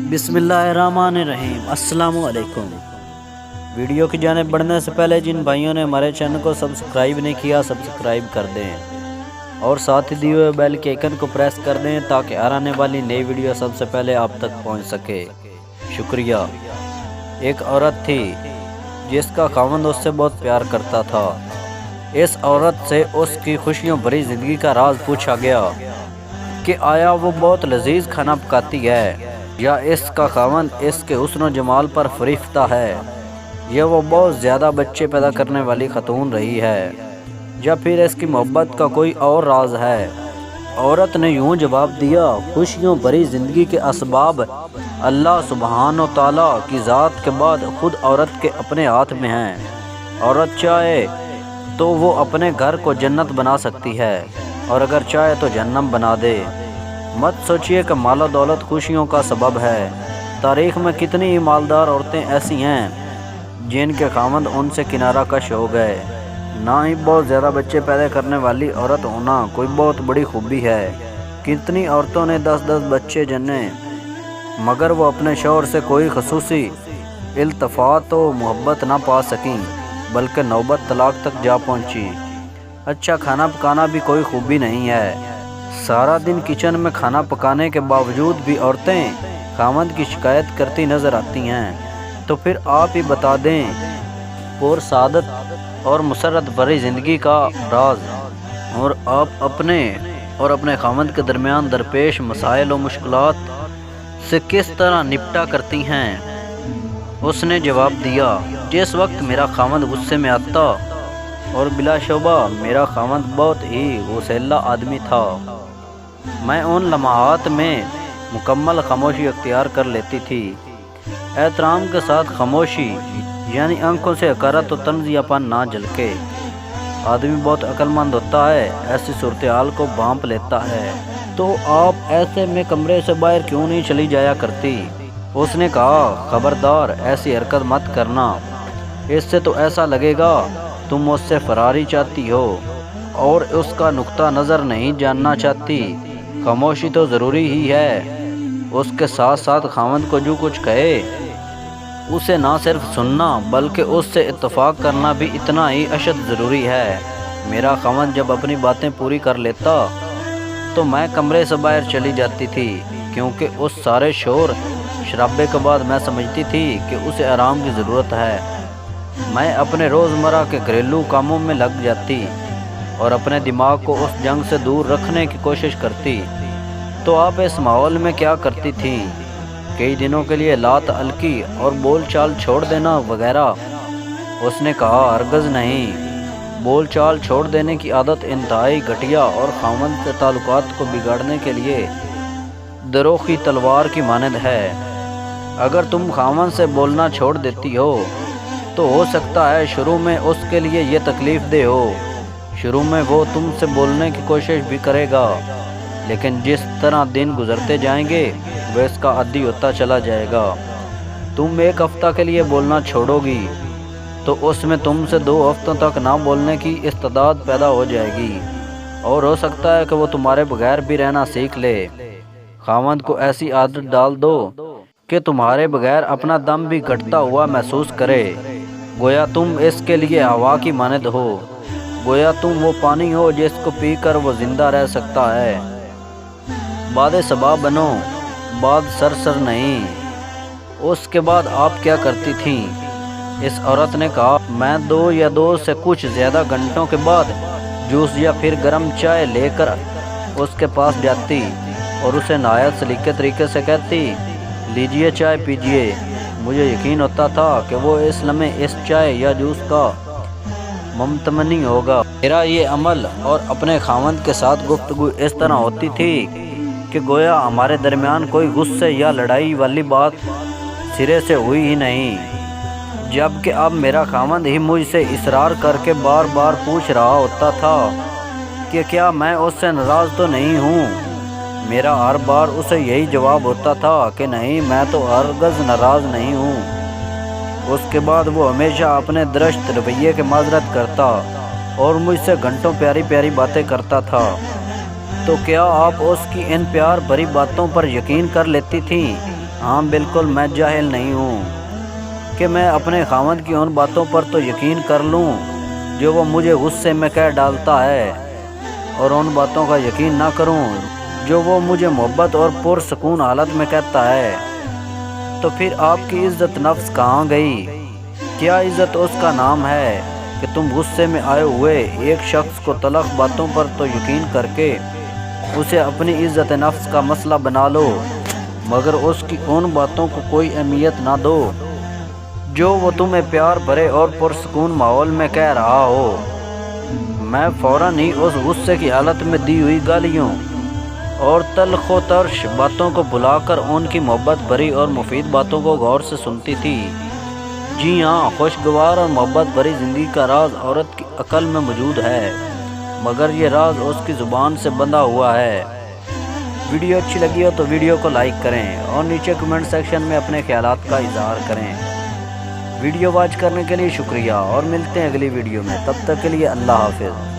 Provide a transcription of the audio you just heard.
بسم اللہ الرحمن الرحیم۔ السلام علیکم۔ ویڈیو کی جانب بڑھنے سے پہلے جن بھائیوں نے ہمارے چینل کو سبسکرائب نہیں کیا سبسکرائب کر دیں اور ساتھ ہی دیے ہوئے بیل کے آئیکن کو پریس کر دیں تاکہ آنے والی نئی ویڈیو سب سے پہلے آپ تک پہنچ سکے۔ شکریہ۔ ایک عورت تھی جس کا خاوند اس سے بہت پیار کرتا تھا۔ اس عورت سے اس کی خوشیوں بھری زندگی کا راز پوچھا گیا کہ آیا وہ بہت لذیذ کھانا پکاتی ہے، یا اس کا خاوند اس کے حسن و جمال پر فریفتہ ہے، یا وہ بہت زیادہ بچے پیدا کرنے والی خاتون رہی ہے، یا پھر اس کی محبت کا کوئی اور راز ہے۔ عورت نے یوں جواب دیا، خوشیوں بھری زندگی کے اسباب اللہ سبحانہ و تعالیٰ کی ذات کے بعد خود عورت کے اپنے ہاتھ میں ہیں۔ عورت چاہے تو وہ اپنے گھر کو جنت بنا سکتی ہے اور اگر چاہے تو جہنم بنا دے۔ مت سوچئے کہ مال و دولت خوشیوں کا سبب ہے۔ تاریخ میں کتنی ہی مالدار عورتیں ایسی ہیں جن کے خاوند ان سے کنارہ کش ہو گئے۔ نہ ہی بہت زیادہ بچے پیدا کرنے والی عورت ہونا کوئی بہت بڑی خوبی ہے۔ کتنی عورتوں نے 10 بچے جنے مگر وہ اپنے شوہر سے کوئی خصوصی التفات و محبت نہ پا سکیں بلکہ نوبت طلاق تک جا پہنچی۔ اچھا کھانا پکانا بھی کوئی خوبی نہیں ہے۔ سارا دن کچن میں کھانا پکانے کے باوجود بھی عورتیں خاوند کی شکایت کرتی نظر آتی ہیں، تو پھر آپ ہی بتا دیں پر سعادت اور مسرت بھری زندگی کا راز، اور آپ اپنے اور اپنے خاوند کے درمیان درپیش مسائل و مشکلات سے کس طرح نپٹا کرتی ہیں۔ اس نے جواب دیا، جس وقت میرا خاوند غصے میں آتا، اور بلا شبہ میرا خاوند بہت ہی غصیلا آدمی تھا، میں ان لمحات میں مکمل خاموشی اختیار کر لیتی تھی۔ احترام کے ساتھ خاموشی یعنی آنکھوں سے حقارت و طنزیہ پن نہ جھلکے۔ آدمی بہت عقل مند ہوتا ہے، ایسی صورتحال کو بھانپ لیتا ہے، تو آپ ایسے میں کمرے سے باہر کیوں نہیں چلی جایا کرتی؟ اس نے کہا، خبردار ایسی حرکت مت کرنا، اس سے تو ایسا لگے گا تم اس سے فراری چاہتی ہو اور اس کا نقطہ نظر نہیں جاننا چاہتی۔ خاموشی تو ضروری ہی ہے، اس کے ساتھ ساتھ خاوند کو جو کچھ کہے اسے نہ صرف سننا بلکہ اس سے اتفاق کرنا بھی اتنا ہی اشد ضروری ہے۔ میرا خاوند جب اپنی باتیں پوری کر لیتا تو میں کمرے سے باہر چلی جاتی تھی، کیونکہ اس سارے شور شرابے کے بعد میں سمجھتی تھی کہ اسے آرام کی ضرورت ہے۔ میں اپنے روزمرہ کے گھریلو کاموں میں لگ جاتی اور اپنے دماغ کو اس جنگ سے دور رکھنے کی کوشش کرتی۔ تو آپ اس ماحول میں کیا کرتی تھیں؟ کئی دنوں کے لیے لات الکی اور بول چال چھوڑ دینا وغیرہ؟ اس نے کہا، ہرگز نہیں۔ بول چال چھوڑ دینے کی عادت انتہائی گھٹیا اور خاوند کے تعلقات کو بگاڑنے کے لیے دروخی تلوار کی مانند ہے۔ اگر تم خاوند سے بولنا چھوڑ دیتی ہو تو ہو سکتا ہے شروع میں اس کے لیے یہ تکلیف دہ ہو، شروع میں وہ تم سے بولنے کی کوشش بھی کرے گا، لیکن جس طرح دن گزرتے جائیں گے وہ اس کا عادی ہوتا چلا جائے گا۔ تم 1 ہفتہ کے لیے بولنا چھوڑو گی تو اس میں تم سے 2 ہفتوں تک نہ بولنے کی استعداد پیدا ہو جائے گی، اور ہو سکتا ہے کہ وہ تمہارے بغیر بھی رہنا سیکھ لے۔ خاوند کو ایسی عادت ڈال دو کہ تمہارے بغیر اپنا دم بھی گھٹتا ہوا محسوس کرے، گویا تم اس کے لیے ہوا کی مانند ہو، گویا تم وہ پانی ہو جس کو پی کر وہ زندہ رہ سکتا ہے۔ باد صبا بنو، باد سر نہیں۔ اس کے بعد آپ کیا کرتی تھیں؟ اس عورت نے کہا، میں 2 یا 2 سے کچھ زیادہ گھنٹوں کے بعد جوس یا پھر گرم چائے لے کر اس کے پاس جاتی اور اسے نہایت سلیقے طریقے سے کہتی، لیجئے چائے پیجئے۔ مجھے یقین ہوتا تھا کہ وہ اس لمحے اس چائے یا جوس کا ممتمنی ہوگا۔ میرا یہ عمل اور اپنے خاوند کے ساتھ گفتگو اس طرح ہوتی تھی کہ گویا ہمارے درمیان کوئی غصے یا لڑائی والی بات سرے سے ہوئی ہی نہیں، جبکہ اب میرا خاوند ہی مجھ سے اصرار کر کے بار بار پوچھ رہا ہوتا تھا کہ کیا میں اس سے ناراض تو نہیں ہوں۔ میرا ہر بار اسے یہی جواب ہوتا تھا کہ نہیں، میں تو ہرگز ناراض نہیں ہوں۔ اس کے بعد وہ ہمیشہ اپنے درشت رویے کے معذرت کرتا اور مجھ سے گھنٹوں پیاری پیاری باتیں کرتا تھا۔ تو کیا آپ اس کی ان پیار بھری باتوں پر یقین کر لیتی تھیں؟ ہاں بالکل میں جاہل نہیں ہوں کہ میں اپنے خاوند کی ان باتوں پر تو یقین کر لوں جو وہ مجھے غصے میں کہہ ڈالتا ہے، اور ان باتوں کا یقین نہ کروں جو وہ مجھے محبت اور پرسکون حالت میں کہتا ہے۔ تو پھر آپ کی عزت نفس کہاں گئی؟ کیا عزت اس کا نام ہے کہ تم غصے میں آئے ہوئے ایک شخص کو تلخ باتوں پر تو یقین کر کے اسے اپنی عزت نفس کا مسئلہ بنا لو، مگر اس کی ان باتوں کو کوئی اہمیت نہ دو جو وہ تمہیں پیار بھرے اور پرسکون ماحول میں کہہ رہا ہو۔ میں فوراً ہی اس غصے کی حالت میں دی ہوئی گالیوں اور تلخ و ترش باتوں کو بھلا کر ان کی محبت بھری اور مفید باتوں کو غور سے سنتی تھی۔ جی ہاں، خوشگوار اور محبت بھری زندگی کا راز عورت کی عقل میں موجود ہے، مگر یہ راز اس کی زبان سے بندھا ہوا ہے۔ ویڈیو اچھی لگی ہو تو ویڈیو کو لائک کریں اور نیچے کمنٹ سیکشن میں اپنے خیالات کا اظہار کریں۔ ویڈیو واچ کرنے کے لیے شکریہ اور ملتے ہیں اگلی ویڈیو میں، تب تک کے لیے اللہ حافظ۔